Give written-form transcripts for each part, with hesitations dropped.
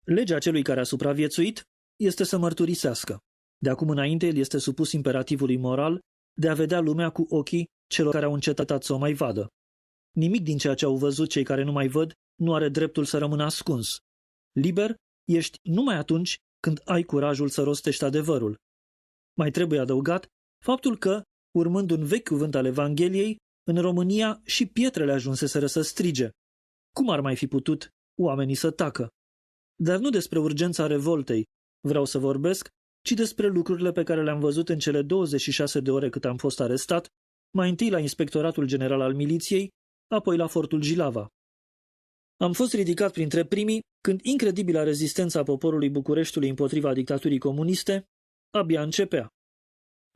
Legea celui care a supraviețuit este să mărturisească. De acum înainte, el este supus imperativului moral de a vedea lumea cu ochii celor care au încetat să o mai vadă. Nimic din ceea ce au văzut cei care nu mai văd nu are dreptul să rămână ascuns. Liber ești numai atunci când ai curajul să rostești adevărul. Mai trebuie adăugat faptul că, urmând un vechi cuvânt al Evangheliei, în România și pietrele ajunseseră să strige. Cum ar mai fi putut oamenii să tacă? Dar nu despre urgența revoltei vreau să vorbesc, ci despre lucrurile pe care le-am văzut în cele 26 de ore cât am fost arestat, mai întâi la Inspectoratul General al Miliției, apoi la Fortul Jilava. Am fost ridicat printre primii când incredibila rezistența poporului Bucureștiului împotriva dictaturii comuniste abia începea.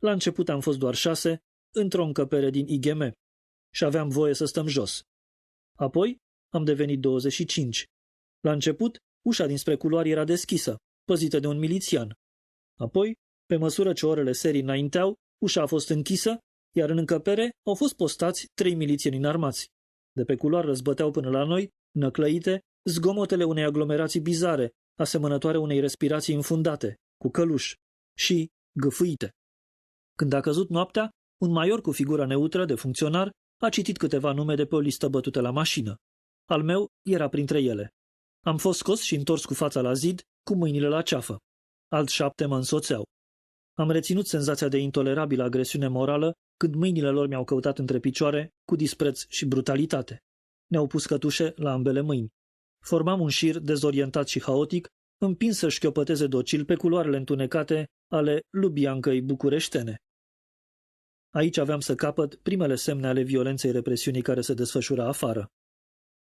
La început am fost doar 6, într-o încăpere din IGM, și aveam voie să stăm jos. Apoi am devenit 25. La început, ușa dinspre culoare era deschisă, păzită de un milițian. Apoi, pe măsură ce orele serii înainteau, ușa a fost închisă, iar în încăpere au fost postați 3 milițieni înarmați. De pe culoar răzbăteau până la noi, năclăite, zgomotele unei aglomerații bizare, asemănătoare unei respirații înfundate, cu căluș și gâfâite. Când a căzut noaptea, un maior cu figură neutră de funcționar a citit câteva nume de pe o listă bătută la mașină. Al meu era printre ele. Am fost scos și întors cu fața la zid, cu mâinile la ceafă. Alți 7 mă însoțeau. Am reținut senzația de intolerabilă agresiune morală când mâinile lor mi-au căutat între picioare cu dispreț și brutalitate. Ne-au pus cătușe la ambele mâini. Formam un șir dezorientat și haotic, împins să șchiopăteze docil pe culoarele întunecate ale Lubiancăi bucureștene. Aici aveam să capăt primele semne ale violenței represiunii care se desfășura afară.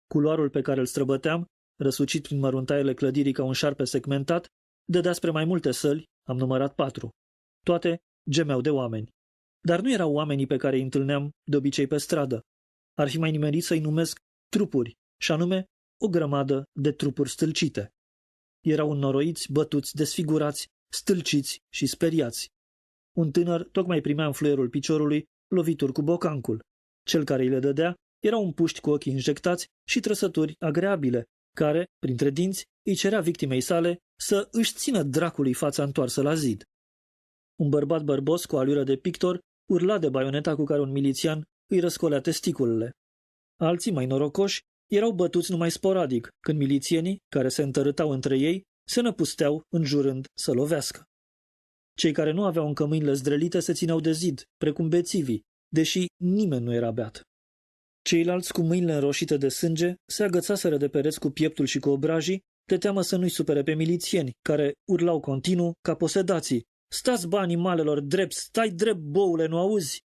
Culoarul pe care îl străbăteam, răsucit prin măruntaiele clădirii ca un șarpe segmentat, dădea spre mai multe săli, am numărat 4. Toate gemeau de oameni. Dar nu erau oamenii pe care îi întâlneam de obicei pe stradă. Ar fi mai nimerit să-i numesc trupuri, și anume o grămadă de trupuri stâlcite. Erau înnoroiți, bătuți, desfigurați, stâlciți și speriați. Un tânăr tocmai primea în fluierul piciorului lovituri cu bocancul. Cel care îi le dădea era un puști cu ochii injectați și trăsături agreabile, care, printre dinți, îi cerea victimei sale să își țină dracului fața întoarsă la zid. Un bărbat bărbos cu alură de pictor urla de baioneta cu care un milițian îi răscolea testiculele. Alții, mai norocoși, erau bătuți numai sporadic, când milițienii, care se întărâtau între ei, se năpusteau înjurând să lovească. Cei care nu aveau încă mâinile zdrelite se țineau de zid, precum bețivii, deși nimeni nu era beat. Ceilalți, cu mâinile înroșite de sânge, se agățaseră de pereți cu pieptul și cu obrajii, de teamă să nu-i supere pe milițieni, care urlau continuu ca posedații. Stați, bă, animalelor, drept, stai drept, boule, nu auzi?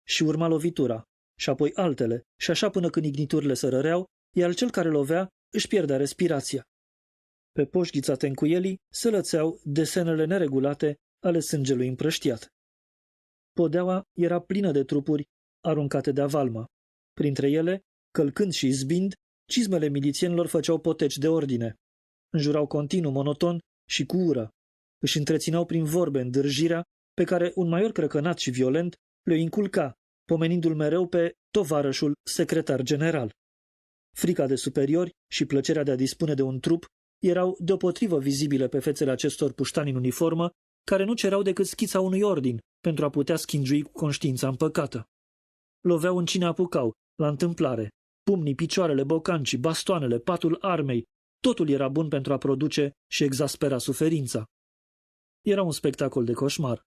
Și urma lovitura, și apoi altele, și așa până când igniturile se răreau, iar cel care lovea își pierdea respirația. Pe poși ghițate în cuielii se lățeau desenele neregulate ale sângelui împrăștiat. Podeaua era plină de trupuri aruncate de avalmă. Printre ele, călcând și izbind, cizmele milițienilor făceau poteci de ordine. Înjurau continuu, monoton și cu ură. Își întrețineau prin vorbe îndârjirea pe care un maior crăcănat și violent le inculca, pomenindu-l mereu pe tovarășul secretar general. Frica de superiori și plăcerea de a dispune de un trup erau deopotrivă vizibile pe fețele acestor puștani în uniformă, care nu cereau decât schița unui ordin pentru a putea schingiui cu conștiința împăcată. Loveau în cine apucau, la întâmplare. Pumnii, picioarele, bocancii, bastoanele, patul armei, totul era bun pentru a produce și exaspera suferința. Era un spectacol de coșmar.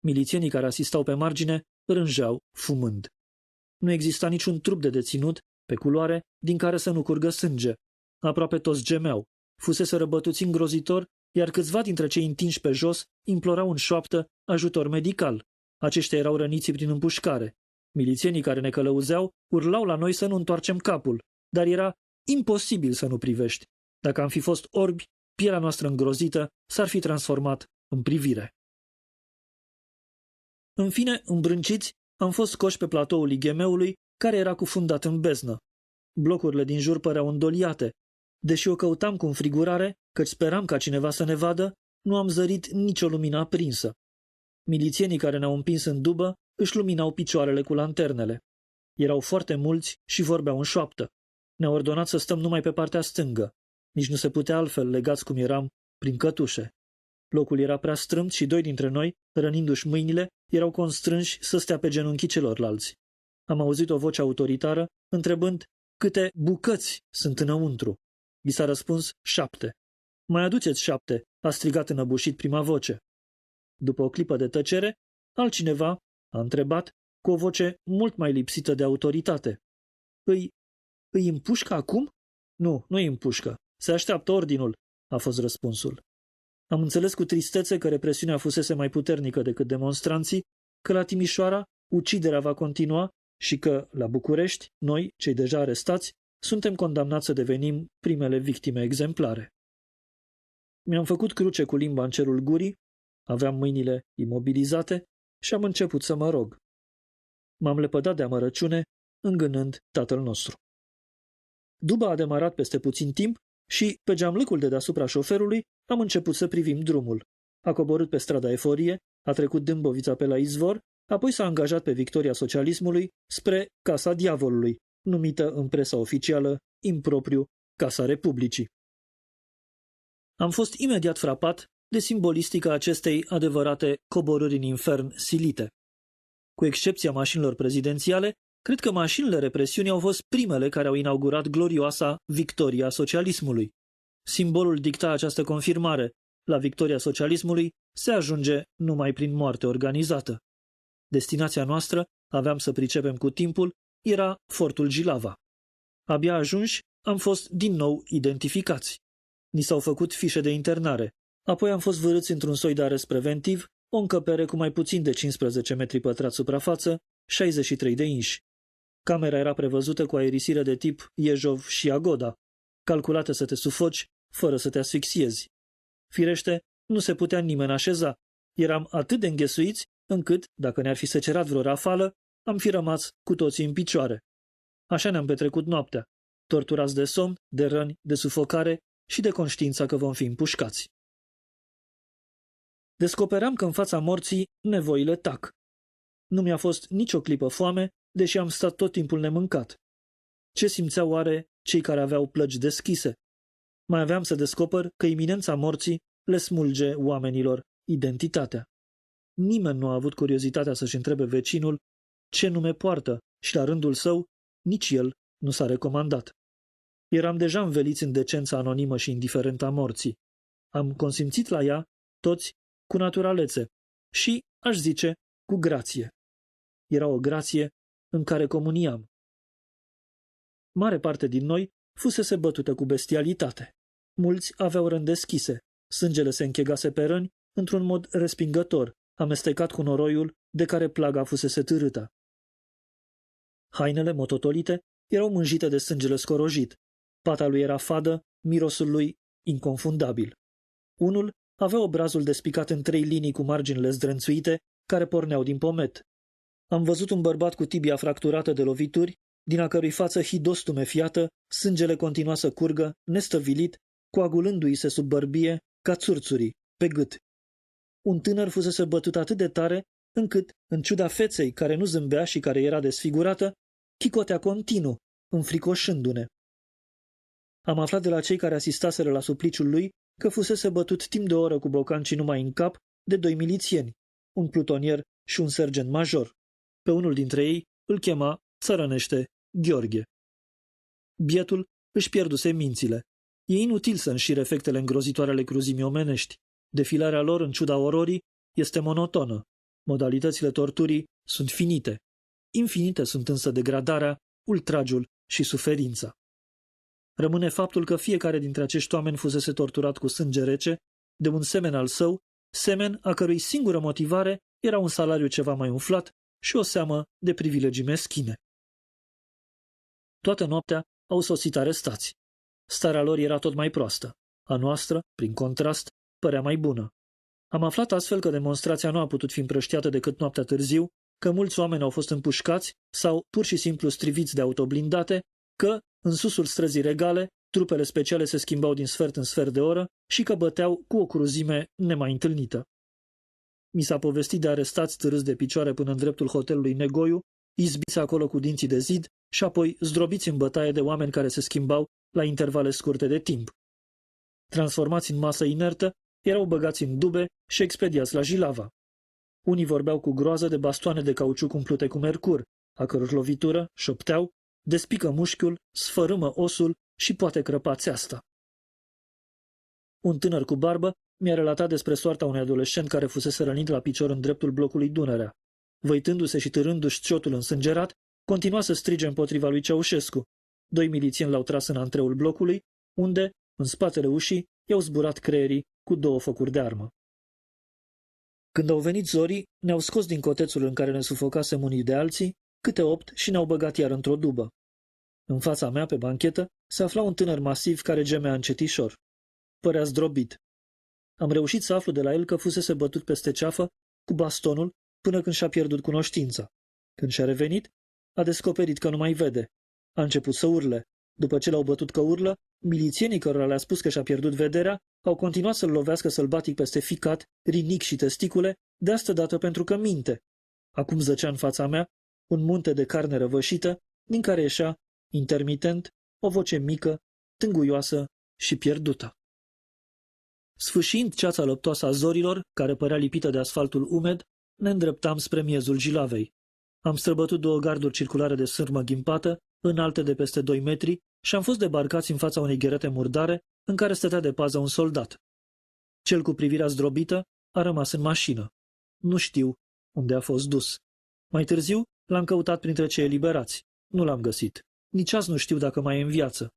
Milițienii care asistau pe margine rânjeau fumând. Nu exista niciun trup de deținut, pe culoare, din care să nu curgă sânge. Aproape toți gemeau. Fuseseră bătuți îngrozitor, iar câțiva dintre cei întinși pe jos implorau în șoaptă ajutor medical. Aceștia erau răniți prin împușcare. Milițienii care ne călăuzeau urlau la noi să nu întoarcem capul, dar era imposibil să nu privești. Dacă am fi fost orbi, pielea noastră îngrozită s-ar fi transformat în privire. În fine, îmbrânciți, am fost scoși pe platoul IGM-ului, care era cufundat în beznă. Blocurile din jur păreau îndoliate. Deși o căutam cu înfrigurare, căci speram ca cineva să ne vadă, nu am zărit nicio lumină aprinsă. Milițienii care ne-au împins în dubă își luminau picioarele cu lanternele. Erau foarte mulți și vorbeau în șoaptă. Ne-au ordonat să stăm numai pe partea stângă. Nici nu se putea altfel, legați cum eram, prin cătușe. Locul era prea strâmt și 2 dintre noi, rănindu-și mâinile, erau constrânși să stea pe genunchii celorlalți. Am auzit o voce autoritară, întrebând câte bucăți sunt înăuntru. I s-a răspuns 7. Mai aduceți 7, a strigat înăbușit prima voce. După o clipă de tăcere, altcineva a întrebat cu o voce mult mai lipsită de autoritate. Îi împușcă acum? Nu îi împușcă. Se așteaptă ordinul, a fost răspunsul. Am înțeles cu tristețe că represiunea fusese mai puternică decât demonstranții, că la Timișoara uciderea va continua și că, la București, noi, cei deja arestați, suntem condamnați să devenim primele victime exemplare. Mi-am făcut cruce cu limba în cerul gurii, aveam mâinile imobilizate și am început să mă rog. M-am lepădat de amărăciune, îngânând Tatăl nostru. Duba a demarat peste puțin timp și, pe geamlâcul de deasupra șoferului, am început să privim drumul. A coborât pe strada Eforie, a trecut Dâmbovița pe la Izvor, apoi s-a angajat pe victoria socialismului spre Casa Diavolului, numită în presa oficială, impropriu, Casa Republicii. Am fost imediat frapat de simbolistica acestei adevărate coborâri în infern silite. Cu excepția mașinilor prezidențiale, cred că mașinile represiunii au fost primele care au inaugurat glorioasa victoria socialismului. Simbolul dicta această confirmare. La victoria socialismului se ajunge numai prin moarte organizată. Destinația noastră, aveam să pricepem cu timpul, era fortul Jilava. Abia ajunși, am fost din nou identificați. Ni s-au făcut fișe de internare. Apoi am fost vârâți într-un soi de arest preventiv, o încăpere cu mai puțin de 15 metri pătrați suprafață, 63 de inși. Camera era prevăzută cu aerisire de tip Iejov și Agoda, calculată să te sufoci fără să te asfixiezi. Firește, nu se putea nimeni așeza. Eram atât de înghesuiți încât, dacă ne-ar fi secerat vreo rafală, am fi rămas cu toții în picioare. Așa ne-am petrecut noaptea, torturați de somn, de răni, de sufocare și de conștiința că vom fi împușcați. Descopeream că în fața morții nevoile tac. Nu mi-a fost nicio clipă foame, deși am stat tot timpul nemâncat. Ce simțeau oare cei care aveau plăci deschise? Mai aveam să descoper că iminența morții le smulge oamenilor identitatea. Nimeni nu a avut curiozitatea să-și întrebe vecinul ce nume poartă și la rândul său nici el nu s-a recomandat. Eram deja înveliți în decența anonimă și indiferentă a morții. Am consimțit la ea, toți, cu naturalețe și, aș zice, cu grație. Era o grație în care comuniam. Mare parte din noi fusese bătută cu bestialitate. Mulți aveau răni deschise, sângele se închegase pe răni într-un mod respingător, amestecat cu noroiul de care plaga fusese târâtă. Hainele mototolite erau mânjite de sângele scorojit. Pata lui era fadă, mirosul lui inconfundabil. Unul avea obrazul despicat în 3 linii cu marginile zdrențuite care porneau din pomet. Am văzut un bărbat cu tibia fracturată de lovituri, din a cărui față hidos tumefiată, sângele continua să curgă, nestăvilit, coagulându-i se sub bărbie, ca țurțurii, pe gât. Un tânăr fusese bătut atât de tare, încât, în ciuda feței care nu zâmbea și care era desfigurată, chicotea continuu, înfricoșându-ne. Am aflat de la cei care asistaseră la supliciul lui că fusese bătut timp de o oră cu bocancii numai în cap de 2 milițieni, un plutonier și un sergent major. Pe unul dintre ei îl chema țărănește Gheorghe. Bietul își pierduse mințile. E inutil să înșire efectele îngrozitoare ale cruzimii omenești. Defilarea lor, în ciuda ororii, este monotonă. Modalitățile torturii sunt finite. Infinite sunt însă degradarea, ultragiul și suferința. Rămâne faptul că fiecare dintre acești oameni fusese torturat cu sânge rece de un semen al său, semen a cărui singură motivare era un salariu ceva mai umflat și o seamă de privilegii meschine. Toată noaptea au sosit arestați. Starea lor era tot mai proastă. A noastră, prin contrast, părea mai bună. Am aflat astfel că demonstrația nu a putut fi împrăștiată decât noaptea târziu, că mulți oameni au fost împușcați sau pur și simplu striviți de autoblindate, că, în susul străzii Regale, trupele speciale se schimbau din sfert în sfert de oră și că băteau cu o cruzime nemai întâlnită. Mi s-a povestit de arestați târâți de picioare până în dreptul hotelului Negoiu, izbiți acolo cu dinții de zid și apoi zdrobiți în bătaie de oameni care se schimbau la intervale scurte de timp. Transformați în masă inertă, erau băgați în dube și expediați la Jilava. Unii vorbeau cu groază de bastoane de cauciuc umplute cu mercur, a căror lovitură, șopteau, despică mușchiul, sfărâmă osul și poate crăpa țeasta. Un tânăr cu barbă mi-a relatat despre soarta unui adolescent care fusese rănit la picior în dreptul blocului Dunărea. Văitându-se și târându-și ciotul însângerat, continua să strige împotriva lui Ceaușescu. 2 milițieni l-au tras în antreul blocului, unde, în spatele ușii, i-au zburat creierii cu 2 focuri de armă. Când au venit zorii, ne-au scos din cotețul în care ne sufocasem unii de alții, câte 8 și ne-au băgat iar într-o dubă. În fața mea, pe banchetă, se afla un tânăr masiv care gemea încetișor. Părea zdrobit. Am reușit să aflu de la el că fusese bătut peste ceafă cu bastonul până când și-a pierdut cunoștința. Când și-a revenit, a descoperit că nu mai vede. A început să urle. După ce l-au bătut că urlă, milițienii cărora le-a spus că și-a pierdut vederea au continuat să-l lovească sălbatic peste ficat, rinic și testicule, de asta dată pentru că minte. Acum zăcea în fața mea un munte de carne răvășită, din care ieșea, intermitent, o voce mică, tânguioasă și pierdută. Sfâșiind ceața lăptoasă a zorilor, care părea lipită de asfaltul umed, ne îndreptam spre miezul Jilavei. Am străbătut 2 garduri circulare de sârmă ghimpată, înalte de peste 2 metri, și am fost debarcați în fața unei gherete murdare, în care stătea de pază un soldat. Cel cu privirea zdrobită a rămas în mașină. Nu știu unde a fost dus. Mai târziu l-am căutat printre cei eliberați. Nu l-am găsit. Nici azi nu știu dacă mai e în viață.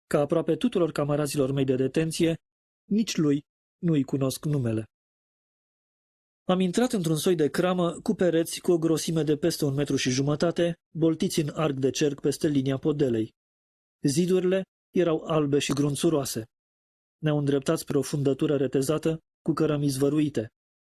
Ca aproape tuturor camarazilor mei de detenție, nici lui nu-i cunosc numele. Am intrat într-un soi de cramă cu pereți cu o grosime de peste 1,5 m, boltiți în arc de cerc peste linia podelei. Zidurile erau albe și grunțuroase. Ne-au îndreptat spre o fundătură retezată cu cărămizi zvăruite.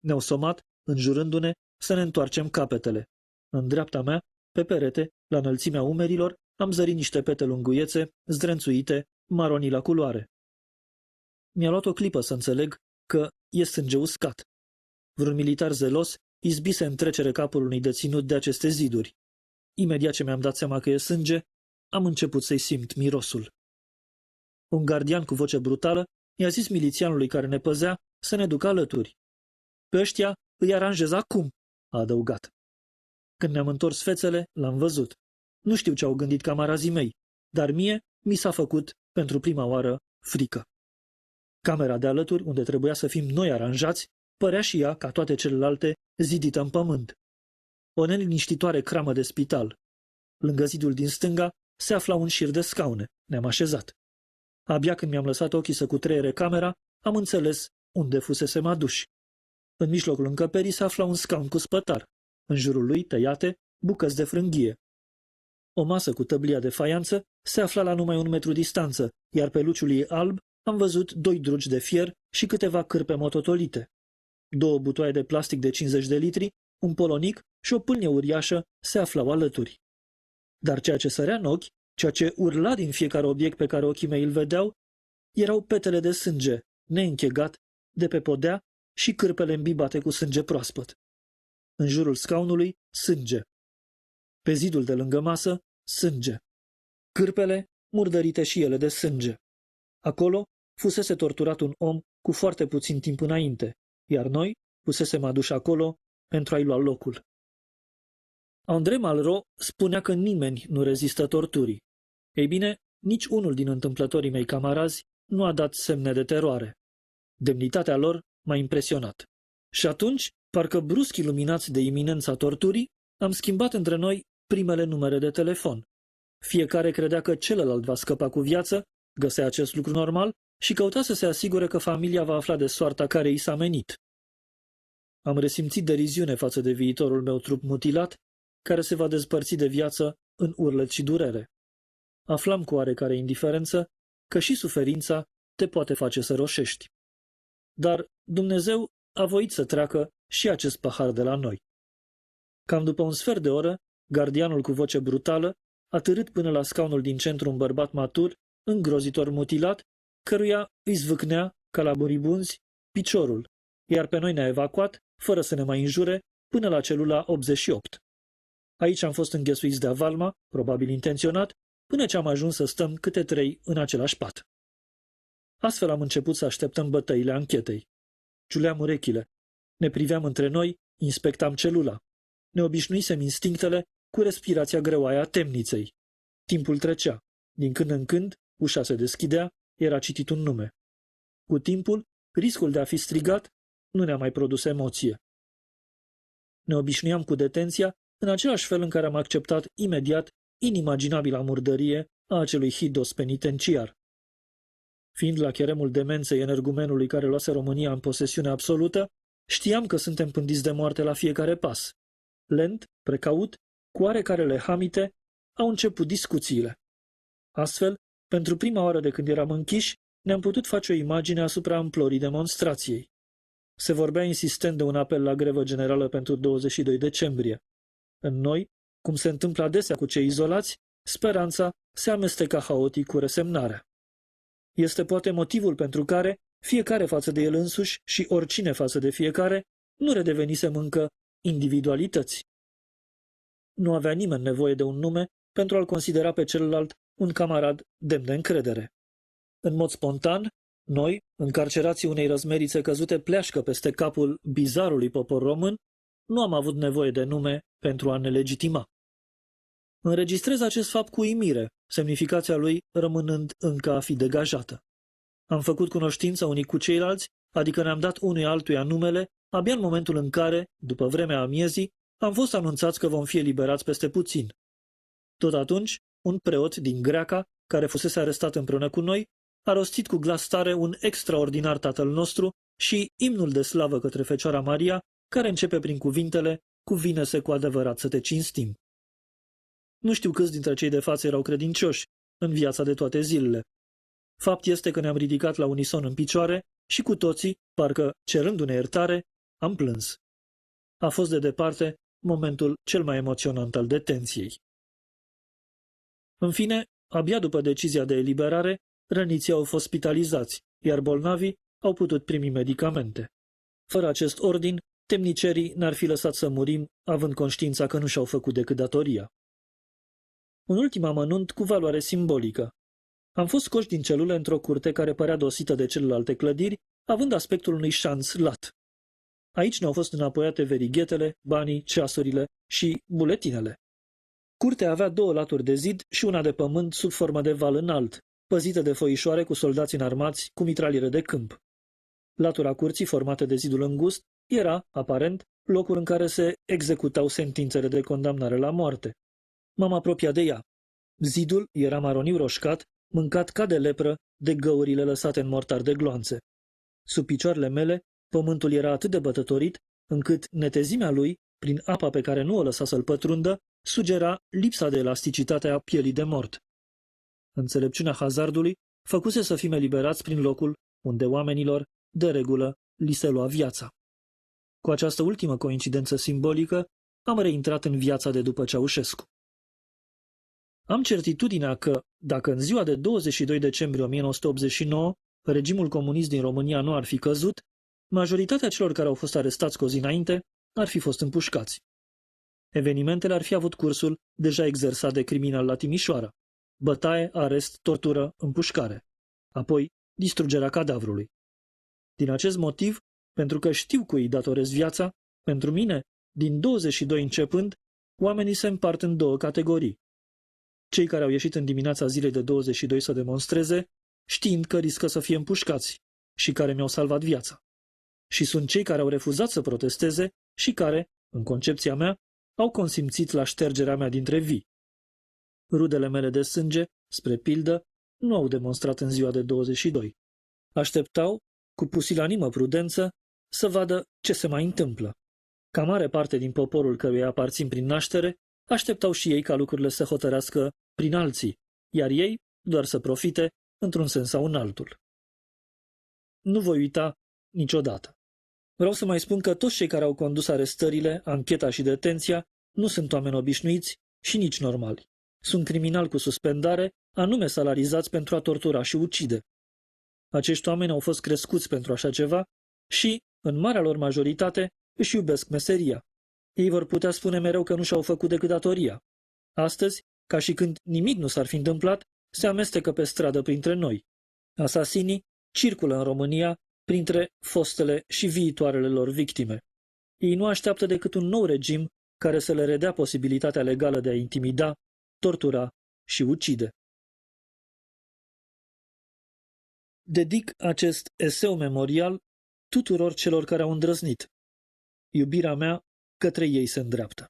Ne-au somat, înjurându-ne, să ne întoarcem capetele. În dreapta mea, pe perete, la înălțimea umerilor, am zărit niște pete lunguiețe, zdrențuite, maronii la culoare. Mi-a luat o clipă să înțeleg că e sânge uscat. Vreun militar zelos izbise în trecere capul unui deținut de aceste ziduri. Imediat ce mi-am dat seama că e sânge, am început să-i simt mirosul. Un gardian cu voce brutală i-a zis milițianului care ne păzea să ne ducă alături. Pe ăștia îi aranjez acum, a adăugat. Când ne-am întors fețele, l-am văzut. Nu știu ce au gândit camarazii mei, dar mie mi s-a făcut, pentru prima oară, frică. Camera de alături, unde trebuia să fim noi aranjați, părea și ea, ca toate celelalte, zidită în pământ. O neliniștitoare cramă de spital. Lângă zidul din stânga se afla un șir de scaune. Ne-am așezat. Abia când mi-am lăsat ochii să cutreiere camera, am înțeles unde fusesem aduși. În mijlocul încăperii se afla un scaun cu spătar. În jurul lui, tăiate, bucăți de frânghie. O masă cu tăblia de faianță se afla la numai 1 metru distanță, iar pe luciul ei alb am văzut 2 drugi de fier și câteva cârpe mototolite. 2 butoaie de plastic de 50 de litri, un polonic și o pâlnie uriașă se aflau alături. Dar ceea ce sărea în ochi, ceea ce urla din fiecare obiect pe care ochii mei îl vedeau, erau petele de sânge, neînchegat, de pe podea și cârpele îmbibate cu sânge proaspăt. În jurul scaunului, sânge. Pe zidul de lângă masă, sânge. Cârpele murdărite și ele de sânge. Acolo fusese torturat un om cu foarte puțin timp înainte, iar noi fusesem aduși acolo pentru a-i lua locul. André Malraux spunea că nimeni nu rezistă torturii. Ei bine, nici unul din întâmplătorii mei camarazi nu a dat semne de teroare. Demnitatea lor m-a impresionat. Și atunci, parcă brusc iluminați de iminența torturii, am schimbat între noi primele numere de telefon. Fiecare credea că celălalt va scăpa cu viață, găsea acest lucru normal și căuta să se asigure că familia va afla de soarta care i s-a menit. Am resimțit deriziune față de viitorul meu trup mutilat, care se va despărți de viață în urlet și durere. Aflam cu oarecare indiferență că și suferința te poate face să roșești. Dar Dumnezeu a voit să treacă și acest pahar de la noi. Cam după un sfert de oră, gardianul cu voce brutală a târât până la scaunul din centru un bărbat matur, îngrozitor mutilat, căruia îi zvâcnea, ca la moribunzi, piciorul, iar pe noi ne-a evacuat, fără să ne mai înjure, până la celula 88. Aici am fost înghesuiți de avalma, probabil intenționat, până ce am ajuns să stăm câte 3 în același pat. Astfel am început să așteptăm bătăile anchetei. Ciuleam urechile. Ne priveam între noi, inspectam celula. Ne obișnuisem instinctele cu respirația greoaie a temniței. Timpul trecea. Din când în când, ușa se deschidea, era citit un nume. Cu timpul, riscul de a fi strigat nu ne-a mai produs emoție. Ne obișnuiam cu detenția în același fel în care am acceptat imediat inimaginabila murdărie a acelui hidos penitenciar. Fiind la cheremul demenței energumenului care luase România în posesiune absolută, știam că suntem pândiți de moarte la fiecare pas. Lent, precaut, cu oarecare lehamite, au început discuțiile. Astfel, pentru prima oară de când eram închiși, ne-am putut face o imagine asupra amplorii demonstrației. Se vorbea insistent de un apel la grevă generală pentru 22 decembrie. În noi, cum se întâmplă adesea cu cei izolați, speranța se amesteca haotic cu resemnarea. Este poate motivul pentru care fiecare față de el însuși și oricine față de fiecare nu redevenisem încă individualități. Nu avea nimeni nevoie de un nume pentru a-l considera pe celălalt un camarad demn de încredere. În mod spontan, noi, încarcerații unei răzmerițe căzute pleașcă peste capul bizarului popor român, nu am avut nevoie de nume pentru a ne legitima. Înregistrez acest fapt cu uimire, semnificația lui rămânând încă a fi degajată. Am făcut cunoștință unii cu ceilalți, adică ne-am dat unui altuia numele, abia în momentul în care, după vremea amiezii, am fost anunțați că vom fi eliberați peste puțin. Tot atunci, un preot din Greaca, care fusese arestat împreună cu noi, a rostit cu glas tare un extraordinar Tatăl nostru și imnul de slavă către Fecioara Maria, care începe prin cuvintele "Cuvine-se cu adevărat să te cinstim". Nu știu câți dintre cei de față erau credincioși în viața de toate zilele. Fapt este că ne-am ridicat la unison în picioare și cu toții, parcă cerându-ne iertare, am plâns. A fost de departe momentul cel mai emoționant al detenției. În fine, abia după decizia de eliberare, răniții au fost spitalizați, iar bolnavii au putut primi medicamente. Fără acest ordin, temnicerii n-ar fi lăsat să murim, având conștiința că nu și-au făcut decât datoria. Un ultim amănunt cu valoare simbolică. Am fost scoși din celule într-o curte care părea dosită de celelalte clădiri, având aspectul unui șanț lat. Aici ne-au fost înapoiate verighetele, banii, ceasurile și buletinele. Curtea avea 2 laturi de zid și una de pământ sub formă de val înalt, păzită de foișoare cu soldați înarmați cu mitraliere de câmp. Latura curții, formată de zidul îngust, era, aparent, locul în care se executau sentințele de condamnare la moarte. M-am apropiat de ea. Zidul era maroniu roșcat, mâncat ca de lepră de găurile lăsate în mortar de gloanțe. Sub picioarele mele, pământul era atât de bătătorit, încât netezimea lui, prin apa pe care nu o lăsa să-l pătrundă, sugera lipsa de elasticitate a pielii de mort. Înțelepciunea hazardului făcuse să fim eliberați prin locul unde oamenilor, de regulă, li se lua viața. Cu această ultimă coincidență simbolică, am reintrat în viața de după Ceaușescu. Am certitudinea că, dacă în ziua de 22 decembrie 1989 regimul comunist din România nu ar fi căzut, majoritatea celor care au fost arestați cu o zi înainte ar fi fost împușcați. Evenimentele ar fi avut cursul deja exersat de criminal la Timișoara: bătaie, arest, tortură, împușcare. Apoi, distrugerea cadavrului. Din acest motiv, pentru că știu cui îi datorez viața, pentru mine, din 22 începând, oamenii se împart în 2 categorii. Cei care au ieșit în dimineața zilei de 22 să demonstreze, știind că riscă să fie împușcați și care mi-au salvat viața. Și sunt cei care au refuzat să protesteze și care, în concepția mea, au consimțit la ștergerea mea dintre vii. Rudele mele de sânge, spre pildă, nu au demonstrat în ziua de 22. Așteptau, cu pusilanimă prudență, să vadă ce se mai întâmplă. Ca mare parte din poporul căruia aparțin prin naștere, așteptau și ei ca lucrurile să hotărească prin alții, iar ei doar să profite într-un sens sau în altul. Nu voi uita niciodată. Vreau să mai spun că toți cei care au condus arestările, ancheta și detenția nu sunt oameni obișnuiți și nici normali. Sunt criminali cu suspendare, anume salarizați pentru a tortura și ucide. Acești oameni au fost crescuți pentru așa ceva și, în marea lor majoritate, își iubesc meseria. Ei vor putea spune mereu că nu și-au făcut decât datoria. Astăzi, ca și când nimic nu s-ar fi întâmplat, se amestecă pe stradă printre noi. Asasinii circulă în România printre fostele și viitoarele lor victime. Ei nu așteaptă decât un nou regim care să le redea posibilitatea legală de a intimida, tortura și ucide. Dedic acest eseu memorial tuturor celor care au îndrăznit. Iubirea mea către ei se îndreaptă.